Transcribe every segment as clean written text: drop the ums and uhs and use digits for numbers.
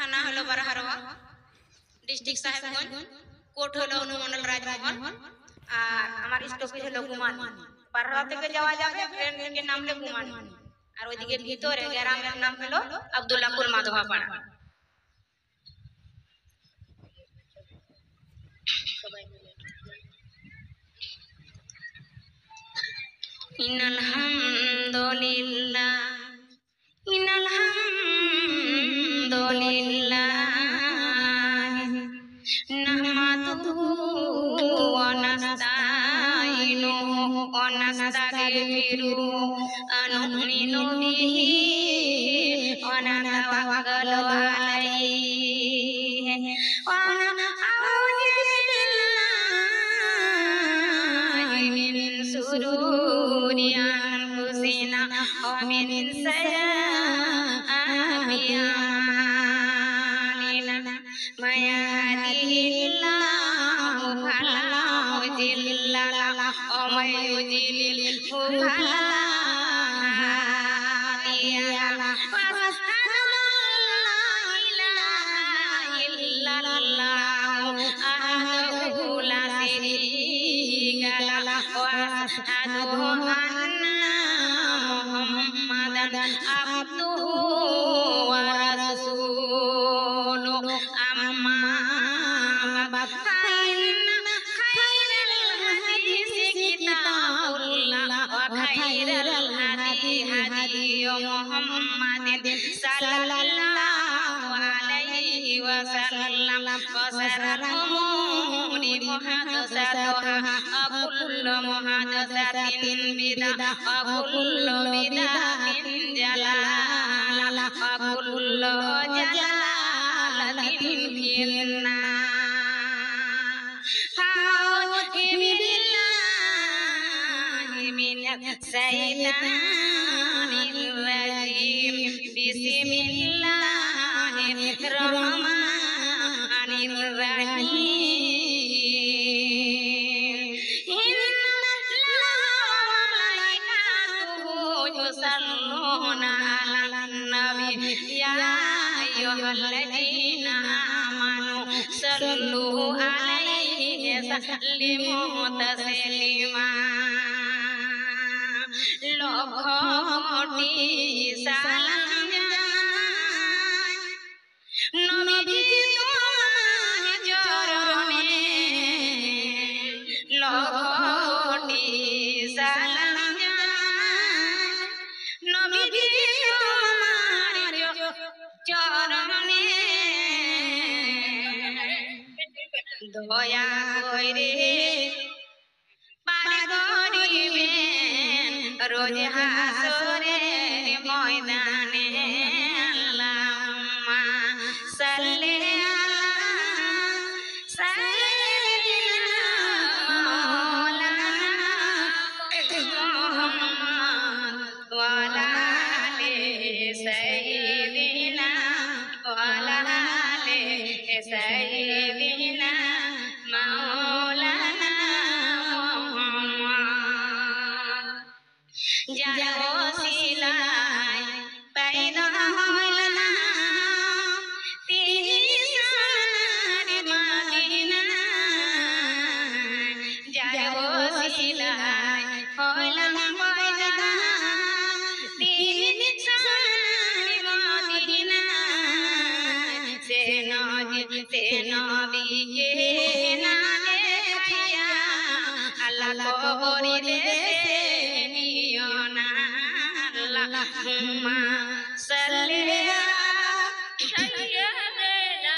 থানা হলো Barharwa, district Sahebganj, court হলো অনুমন্ডল রাজমহল, আর আমার স্টপেজ হলো গুমানি। বারহারোয়া থেকে যাওয়া যাবে, ট্রেন থেকে নামলে গুমানি, আর ওইদিকে ভিতরে গ্রামের নাম হলো আব্দুল্লাহপুর মাধবাপাড়া। ইনাল হামদুলিল্লাহ, ইনাল হামদুলিল্লাহ, নাহমাদুহু ওয়া নাস্তাইনুহু ওয়া নাস্তাগফিরুহু ওয়া নু'মিনু বিহি ওয়া নাতাওয়াক্কালু আলাইহি ওয়া না'উযু বিল্লাহি মিন শুরুরি আনফুসিনা ওয়া মিন সাইয়্যাতি আ'মালিনা। মায়াহদিহিল্লাহু ফালা মুদিল্লা লাহু ওয়া মাইয়ুদ্লিলহু ফালা হাদিয়া লাহু। আশহাদু আল্লা ইলাহা ইল্লাল্লাহু ওয়াহদাহু লা শারীকা লাহু ওয়া আশহাদু আন্না মুহাম্মাদান আবদুহু ওয়া রাসূলুহু। আম্মা বা'দ, ফাইন্না খায়রাল হাদিসি কিতাবুল্লাহ ওয়া খায়রাল হাদি হাদিয়ু মুহাম্মাদিন সাল্লাল্লাহু আলাইহি ওয়া সাল্লাম। ওয়া শাররুল উমুরি মুহাদাসাতুহা ওয়া কুল্লু মুহাদাসাতিন বিদআহ ওয়া কুল্লু বিদআতিন জালালাহ ওয়া কুল্লু জালালাতিন ফিন্নার। আউযু বিল্লাহি মিনাশ শাইতানির রাজিম। বিসমিল্লাহির রহমানির রহিম। ইন্নাল্লাহা ওয়া মালাইকাতুহু ইউসাল্লুনা আলান নবী ইয়া আইয়ুহাল্লাযীনা আমানু সাল্লু আলাইহি ওয়া সাল্লিমু তাসলিমা। লক্ষ কোটি সালাম জানাই নবীজি তোমার চরণে। লক্ষ কোটি সালাম জানাই নবীজি তোমার চরণে। দয়া কইরে পার করিবেন রোজ হাসরের ময়দানে। আল্লাহুম্মা সাল্লি আলা সাইয়্যিদিনা মাওলানা মুহাম্মদ ওয়া আলা আলি সাইয়্যিদিনা ওয়া আলা আলি সাইয়্যিদিনা মাওলানা মুহাম্মদ। যার ওসিলায় পয়দা হইলা তিনি সোনার মদিনা। যার ওসিলায় হইলা পয়দা তিনি সোনার মদিনা। সে নবীকে না দেখিয়া আল্লাহ কবরিতে নিও না। আল্লাহুম্মা সাল্লি আলা সাইয়্যিদিনা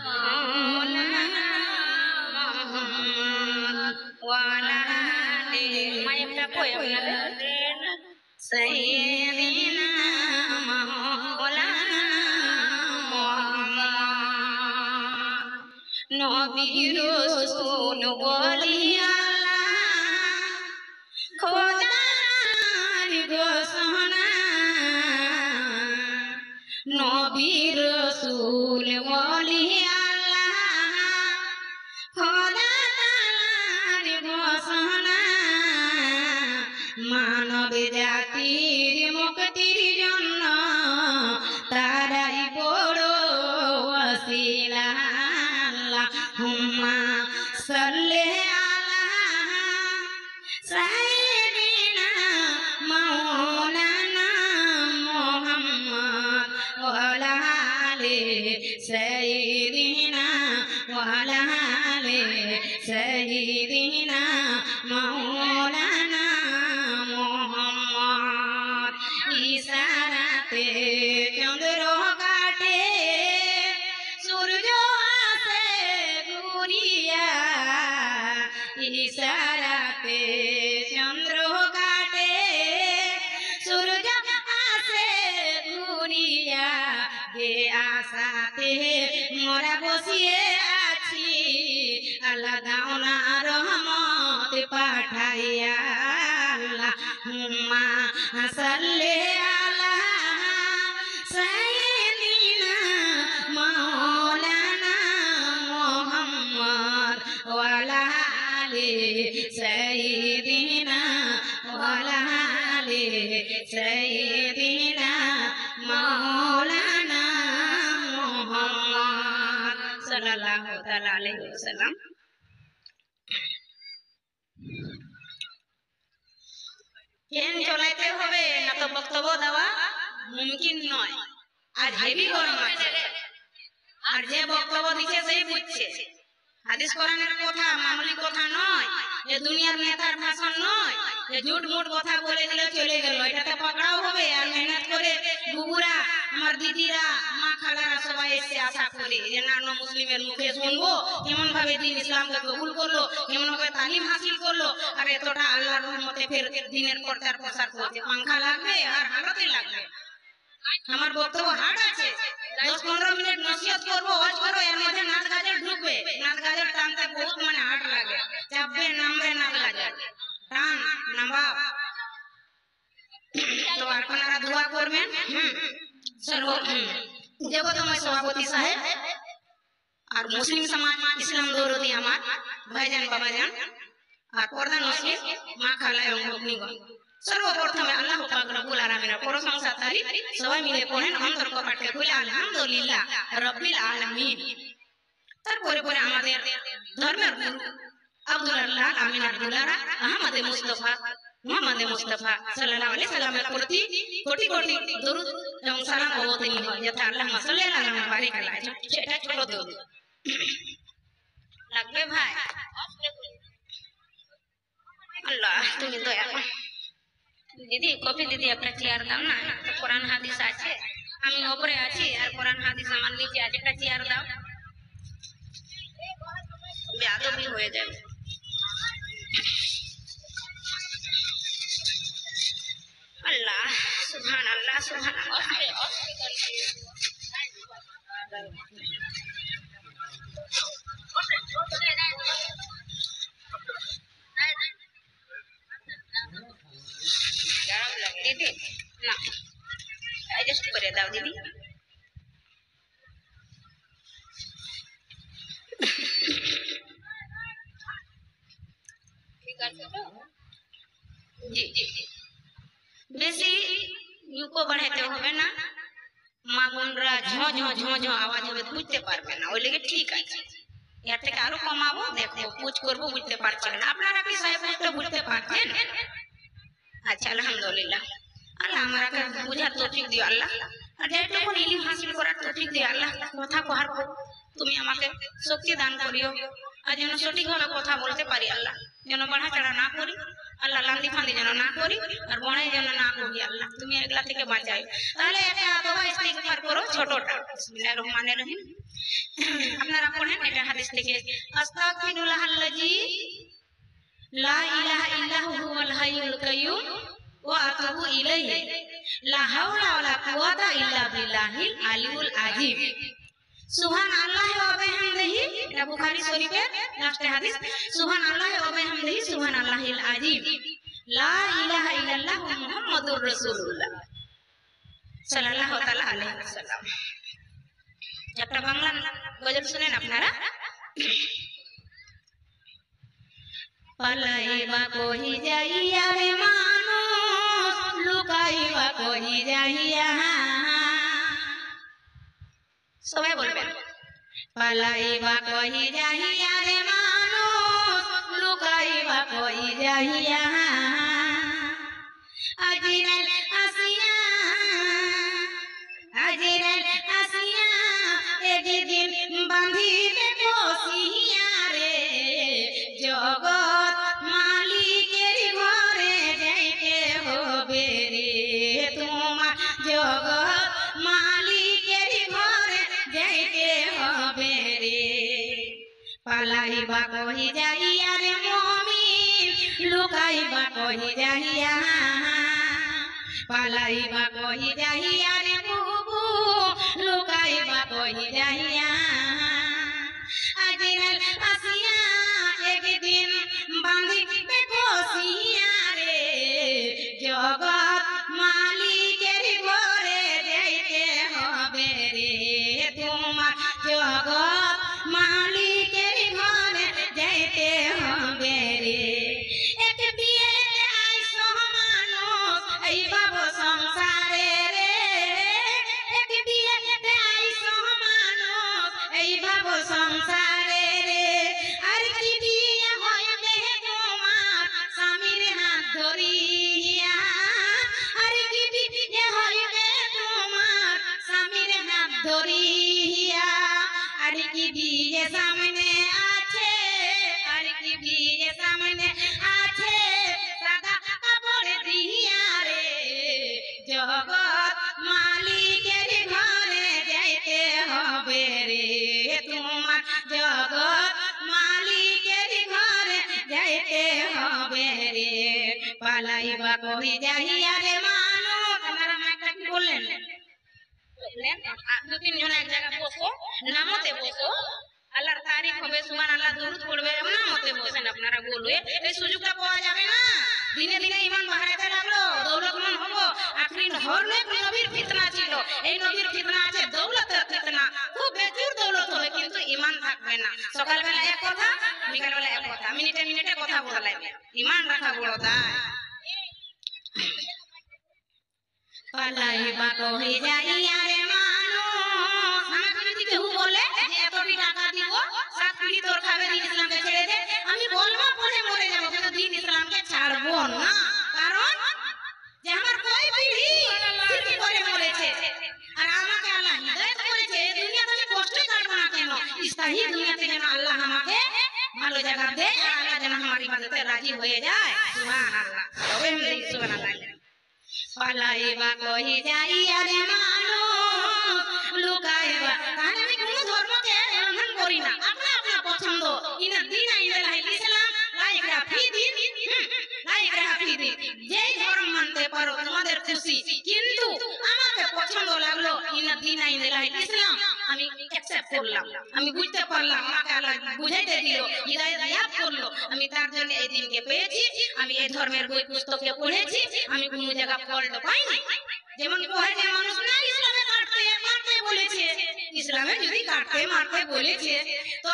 মাওলানা মুহাম্মদ ওয়া আলা আলি মাইকটা কইও না সাইয়্যিদিনা মাওলানা মুহাম্মদ। নবী রাসূল ওলি আল্লাহ খোদার ঘোষণা। নবী রাসূল ওলি আল্লাহ খোদা তাআলার ঘোষণা। মানব জাতির মুক্তির জন্য তারাই বড় ওসিলা আল্লাহুম্মা সাল্লি আলা সাইয়্যিদিনা মাওলানা মুহাম্মদ ওয়া আলা আলি সাইয়্যিদিনা ওয়া আলা আলি সাইয়্যিদিনা মাওলানা মুহাম্মদ ইশারাতে চন্দ্র কাটে সূর্য আসে ঘুরিয়া ইশারাতে চন্দ্র কাটে সূর্য আসে ঘুরিয়া যে আশাতে মোরা বসিয়ে আছি আল্লাহ দাও না রহমত পাঠাইয়া আল্লাহুম্মা সাল্লি আলা সাইয়্যিদিনা মাওলানা মুহাম্মদ ওয়া আলা আলি সাইয়্যিদিনা ওয়া আলা আলি সাইয়্যিদিনা মাওলানা মুহাম্মদ সাল্লাল্লাহু তাআলা আলাইহি ওয়াসাল্লাম। ট্রেন চলাইতে হবে না তো বক্তব্য দেওয়া মুমকিন নয়। আজ হেভি গরম আছে, আর যে বক্তব্য দিচ্ছে সেই বুঝছে। হাদিস কোরআনের কথা মামুলি কথা নয়, এ দুনিয়ার নেতার ভাষণ নয়, এ ঝুট মুট কথা বলে দিলে চলে গেল। এটাতে পকড়াও হবে। আর মেহনত করে বুবুরা, আমার দিদিরা, মা খালারা সবাই এসে আশা করে যে না মুসলিমের মুখে শুনবো কেমন ভাবে দিন ইসলামকে কবুল করলো, কেমন ভাবে তালিম হাসিল করলো, আর এতটা আল্লাহর রহমতে ফের দিনের প্রচার প্রসার করছে। পাংখা লাগবে আর হালতে লাগবে। আমার বক্তব্য হাট আছে, 10-15 মিনিট নসিহত করবো, ওয়াজ করবো, এর মধ্যে নাচ গাজর ঢুকবে। নাচ গাজর টানতে বহুত হাট লাগে, চাপবে নামবে নাচ গাজর টান নামবা। তো আপনারা দোয়া করবেন। জগতময় সভাপতি সাহেব আর মুসলিম সমাজ ইসলাম দৌরদি আমার ভাইজান বাবাজান আর প্রধান মুসলিম মা খালা এবং ভগ্নীগণ, সর্বপ্রথমে আল্লাহ পাক রব্বুল আলামিনের প্রশংসা তারিফ সবাই মিলে পড়েন অন্তর কপাটে খুলে আলহামদুলিল্লাহ রাব্বিল আলামিন। তারপরে পরে আমাদের ধর্মের গুরু আব্দুল্লাহ আমিন আব্দুল্লাহ আহমদ মুস্তাফা মুহাম্মদ মুস্তাফা সাল্লাল্লাহু আলাইহি সাল্লামের প্রতি কোটি কোটি দরুদ এবং সালাম অবতীর্ণ হয়, যথা আল্লাহুম্মা সাল্লি আলা মুহাম্মাদ বারিক আলাইহি। সেটা ছোট দরুদ লাগবে ভাই। আল্লাহ তুমি দয়া করো। দিদি কফি দিদি একটা চেয়ার দাও না, তো কোরআন হাদিস আছে, আমি উপরে আছি আর কোরআন হাদিস আমার নিচে আছে, একটা চেয়ার দাও, বেয়াদবি হয়ে যাবে। আল্লাহ সুবহানাল্লাহ সুবহানাল্লাহ। দিদি না অ্যাডজাস্ট করে দাও দিদি। ঠিক আছে তো? জি জি বেশি ইউকো বাড়াইতে হবে না, মা বোনরা ঝঁ ঝঁ ঝঁ ঝঁ আওয়াজ হবে, বুঝতে পারবে না, ওই লেগে ঠিক আছে। এর থেকে আরো কমাবো, দেখো পুজ করবো, বুঝতে পারছেন না আপনারা কি সাহেব বুঝতে পারছেন? আচ্ছা আলহামদুলিল্লাহ। আল্লাহ আমাকে বুঝার তৌফিক দিও আল্লাহ, আর যেটুকু ইলম হাসিল করার তৌফিক দিও আল্লাহ। কথা কহার তুমি আমাকে শক্তি দান করিও, আর যেন সঠিকভাবে কথা বলতে পারি আল্লাহ, যেন বাড়া চাড়া না করি আল্লাহ, লান্দি ফান্দি যেন না করি, আর বড়াই যেন না করি আল্লাহ, তুমি এগুলা থেকে বাঁচাই। তাহলে একটা তওবা ইস্তিগফার করো ছোটটা। বিসমিল্লাহির রহমানির রহিম। আপনারা পড়েন এটা হাদিস থেকে, আস্তাগফিরুল্লাহাল্লাযী লা ইলাহা ইল্লাহু হুয়াল হাইয়ুল কাইয়্যুম ওয়া আতুবু ইলাইহি লা হাওলা ওয়ালা কুওয়াতা ইল্লা বিল্লাহিল আলিয়্যুল আযীম। সুবহানাল্লাহি ওয়া বিহামদিহি, এটা বুখারী শরীফের লাস্টের হাদিস। সুবহানাল্লাহি ওয়া বিহামদিহি সুবহানাল্লাহিল আযীম, লা ইলাহা ইল্লাল্লাহু মুহাম্মাদুর রাসূলুল্লাহ সাল্লাল্লাহু তাআলা আলাইহি ওয়াসাল্লাম। একটা বাংলা গজল শুনেন আপনারা। পালাইবা কহি যাইয়া রে মানুষ, লুকাইবা কহি যাইয়া, সবাই বলবেন পালাইবা কহি যাহিয়া রে মানুষ লুকাইবা কহি যাহিয়া আজিরাল আসিয়া একদিন বাঁধিবে বসিয়া রে জগৎ মালিকের ঘরে যাইতে হবে রে তোমার জগৎ মালিকের ঘরে যাইতে হবে রে পালাইবা কহি যাইয়া রে মুমিন লুকাইবা কহি যাইয়া পালাইবা কহি যাইয়া রে বুবু লুকাইবা কহি যাইয়া আজিরাল আসিয়া একদিন বাঁধিবে বসিয়া রে জগৎ মালিকের ঘরে যাইতে হবে রে তোমার জগৎ মালিকের ঘরে যাইতে হবে রে এক বিয়েতে আইসো মানুষ এই বাবু সংসারে রে এক বিয়েতে আইসো মানুষ এই বাবু সংসারে রে আর কি বিয়ে হইবে তোমার স্বামীর হাত ধরিয়া আর কি বিয়ে হইবে তোমার স্বামীর হাত ধরিয়া আর কি বিয়ে সামনে আছে আর কি বিয়ে সামনে আছে সাদা কাপড় দিয়া রে জগৎ মালিকের ঘরে যাইতে হবে রে তোমার জগৎ মালিকের ঘরে যাইতে হবে রে পালাইবা কহি যাইয়া রে মানুষ আপনারা একটা কি বললেন দু তিনজন এক জায়গায় বসো নামতে বসো আল্লাহর তারিফ হবে সুবহানাল্লাহ দুরূদ পড়বে নামতে বসেন আপনারা বলবে এই সুযোগটা পাওয়া যাবে না দিনে দিনে ঈমান বাড়াতে লাগলো দৌলতমান হবো আখরি হরনে নবীর ফিতনা ছিল এই নবীর ফিতনা আছে দৌলতের ফিতনা খুব বেজুর দৌলত হবে কিন্তু ঈমান থাকবে না সকালবেলা এক কথা বিকালবেলা এক কথা মিনিটে মিনিটে কথা বলা লাগবে ঈমান রাখা বড় দায় পালাইবা কহি যাইয়া রে মানুষ আমাকে যদি কেউ বলে যে এতটি টাকা দিব 7 পিঁড়ি তোর খাবে দিন ইসলামকে ছেড়ে দে আমি বলবো পরে মরে যাবো কিন্তু দিন ইসলামকে ছাড়বো না কারণ যে আমার কয় পিঁড়ি সিদ্ধি করে মরেছে আর আমাকে আল্লাহ হিদায়াত করেছে দুনিয়াতে আমি কষ্ট কাটবো না কেন ইস্তাহি দুনিয়াতে যেন আল্লাহ আমাকে ভালো জায়গা দেয় আর আল্লাহ যেন আমার ইবাদতে রাজি হয়ে যায় সুবহানাল্লাহ তবে আমি সুবহানাল্লাহ পালাইবা কহি যাইয়া রে মানুষ লুকাইবা তাহলে আমি কোনো ধর্মকে লঙ্ঘন করি না আপনা আপনা পছন্দ ইনা দিন আইনাল ইসলাম লা ইকরাহা ফি দিন লা ইকরাহা ফি দিন যেই ধর্ম মানতে পারো তোমাদের খুশি কিন্তু আমাকে পছন্দ লাগলো ইনা দিন আইনাল ইসলাম আমি অ্যাকসেপ্ট করলাম আমি বুঝতে পারলাম আমাকে আল্লাহ বুঝাইতে দিল হিদায়াত করলো আমি তার জন্য এই দিনকে পেয়েছি আমি এই ধর্মের বই পুস্তকে পড়েছি আমি কোনো জায়গা ফল্ট পাইনি যেমন কোহের মানুষ না ইসলামে কাটতে মারতে বলেছে ইসলামে যদি কাটতে মারতে বলেছে তো